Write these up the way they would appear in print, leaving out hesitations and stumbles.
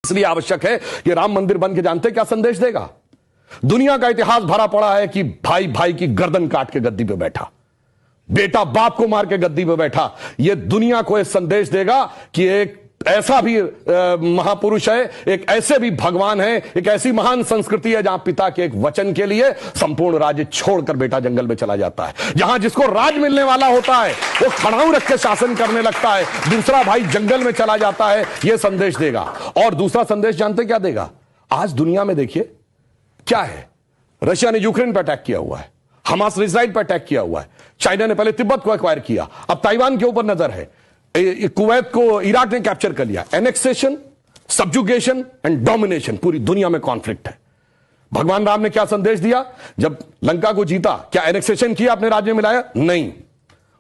इसलिए आवश्यक है कि राम मंदिर बन के जानते क्या संदेश देगा। दुनिया का इतिहास भरा पड़ा है कि भाई भाई की गर्दन काट के गद्दी पे बैठा, बेटा बाप को मार के गद्दी पे बैठा। यह दुनिया को एक संदेश देगा कि एक ऐसा भी महापुरुष है, एक ऐसे भी भगवान है, एक ऐसी महान संस्कृति है जहां पिता के एक वचन के लिए संपूर्ण राज्य छोड़कर बेटा जंगल में चला जाता है। जहां जिसको राज मिलने वाला होता है वो खड़ाऊ रख के शासन करने लगता है, दूसरा भाई जंगल में चला जाता है। यह संदेश देगा। और दूसरा संदेश जानते क्या देगा? आज दुनिया में देखिए क्या है, रशिया ने यूक्रेन पर अटैक किया हुआ है, हमास ने इजराइल पर अटैक किया हुआ है, चाइना ने पहले तिब्बत को एक्वायर किया, अब ताइवान के ऊपर नजर है, कुवैत को इराक ने कैप्चर कर लिया। एनेक्सेशन, सब्जुगेशन एंड डोमिनेशन, पूरी दुनिया में कॉन्फ्लिक्ट है। भगवान राम ने क्या संदेश दिया? जब लंका को जीता, क्या एनेक्सेशन किया, अपने राज्य में लाया? नहीं।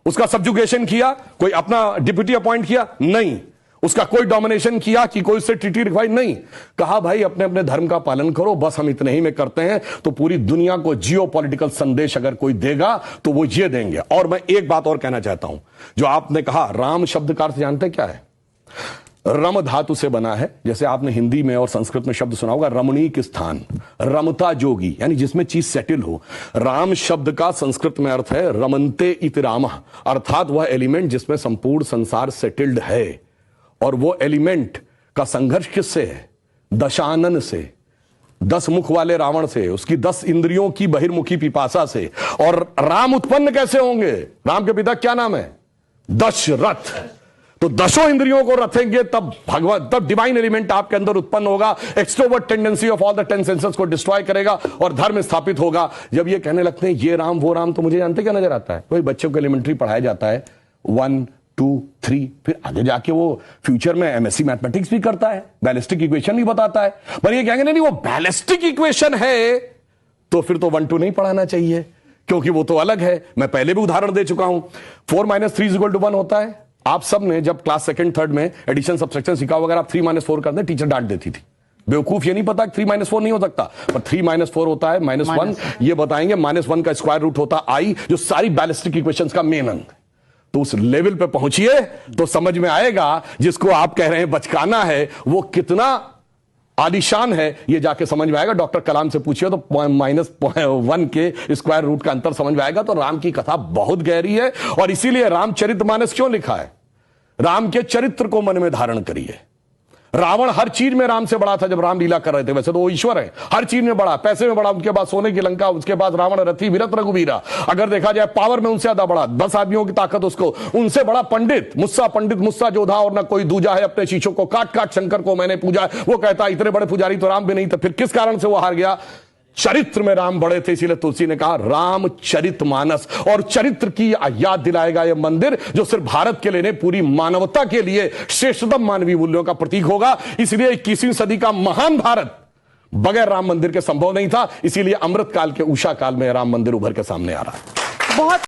उसका सब्जुगेशन किया, कोई अपना डिप्यूटी अपॉइंट किया? नहीं। उसका कोई डोमिनेशन किया कि कोई उससे ट्रीटी रिक्वायर्ड? नहीं। कहा भाई अपने अपने धर्म का पालन करो, बस हम इतने ही में करते हैं। तो पूरी दुनिया को जियो पॉलिटिकल संदेश अगर कोई देगा तो वो ये देंगे। और मैं एक बात और कहना चाहता हूं, जो आपने कहा राम शब्द का अर्थ जानते क्या है? रम धातु से बना है। जैसे आपने हिंदी में और संस्कृत में शब्द सुना होगा रमणीक स्थान, रमता जोगी, यानी जिसमें चीज सेटल हो। राम शब्द का संस्कृत में अर्थ है रमन्ते इति रामः, अर्थात वह एलिमेंट जिसमें संपूर्ण संसार सेटल्ड है। और वो एलिमेंट का संघर्ष किससे है? दशानन से, 10 मुख वाले रावण से, उसकी 10 इंद्रियों की बहिर्मुखी पिपासा से। और राम उत्पन्न कैसे होंगे? राम के पिता क्या नाम है? दशरथ। तो 10 इंद्रियों को रथेंगे तब भगवान, तब डिवाइन एलिमेंट आपके अंदर उत्पन्न होगा। Extrovert tendency of all the 10 senses को डिस्ट्रॉय करेगा और धर्म स्थापित होगा। जब ये कहने लगते हैं ये राम वो राम, तो मुझे जानते क्या नजर आता है? वही बच्चों को एलिमेंट्री पढ़ाया जाता है 1 2 3, फिर आगे जाके वो फ्यूचर में एमएससी मैथमेटिक्स भी करता है, बैलिस्टिक इक्वेशन भी बताता है। पर ये कहेंगे नहीं वो बैलिस्टिक इक्वेशन है तो फिर तो 1 2 नहीं पढ़ाना चाहिए, क्योंकि वो तो अलग है। मैं पहले भी उदाहरण दे चुका हूं। 4 - 3 = 1 होता है। आप सब ने जब क्लास 2nd 3rd में एडिशन सब्ट्रैक्शन सीखा, अगर आप 3 - 4 करते टीचर डांट देती थी, बेवकूफ ये नहीं पता 3 - 4 नहीं हो सकता। पर 3 - 4 होता है -1। ये बताएंगे -1 का स्क्वायर रूट होता आई, जो सारी बैलिस्टिक इक्वेशंस का मेन अंग। तो उस लेवल पे पहुंचिए तो समझ में आएगा जिसको आप कह रहे हैं बचकाना है वो कितना आलीशान है, ये जाके समझ में आएगा। डॉक्टर कलाम से पूछिए तो -1 के स्क्वायर रूट का अंतर समझ में आएगा। तो राम की कथा बहुत गहरी है और इसीलिए रामचरितमानस क्यों लिखा है? राम के चरित्र को मन में धारण करिए। रावण हर चीज में राम से बड़ा था जब राम लीला कर रहे थे। वैसे तो वो ईश्वर है, हर चीज में बड़ा, पैसे में बड़ा, उनके बाद सोने की लंका, उसके बाद रावण रथी विरत रघुवीरा। अगर देखा जाए पावर में उनसे ज्यादा बड़ा, 10 आदमियों की ताकत उसको, उनसे बड़ा पंडित मुस्सा जोधा और ना कोई दूजा है, अपने शीशों को काट काट शंकर को मैंने पूजा। वो कहता इतने बड़े पुजारी तो राम भी नहीं थे, फिर किस कारण से वो हार गया? चरित्र में राम बड़े थे। इसीलिए तुलसी ने कहा रामचरितमानस। और चरित्र की याद दिलाएगा यह मंदिर, जो सिर्फ भारत के लिए नहीं पूरी मानवता के लिए श्रेष्ठतम मानवीय मूल्यों का प्रतीक होगा। इसलिए 21वीं सदी का महान भारत बगैर राम मंदिर के संभव नहीं था। इसीलिए अमृत काल के उषा काल में राम मंदिर उभर के सामने आ रहा है। बहुत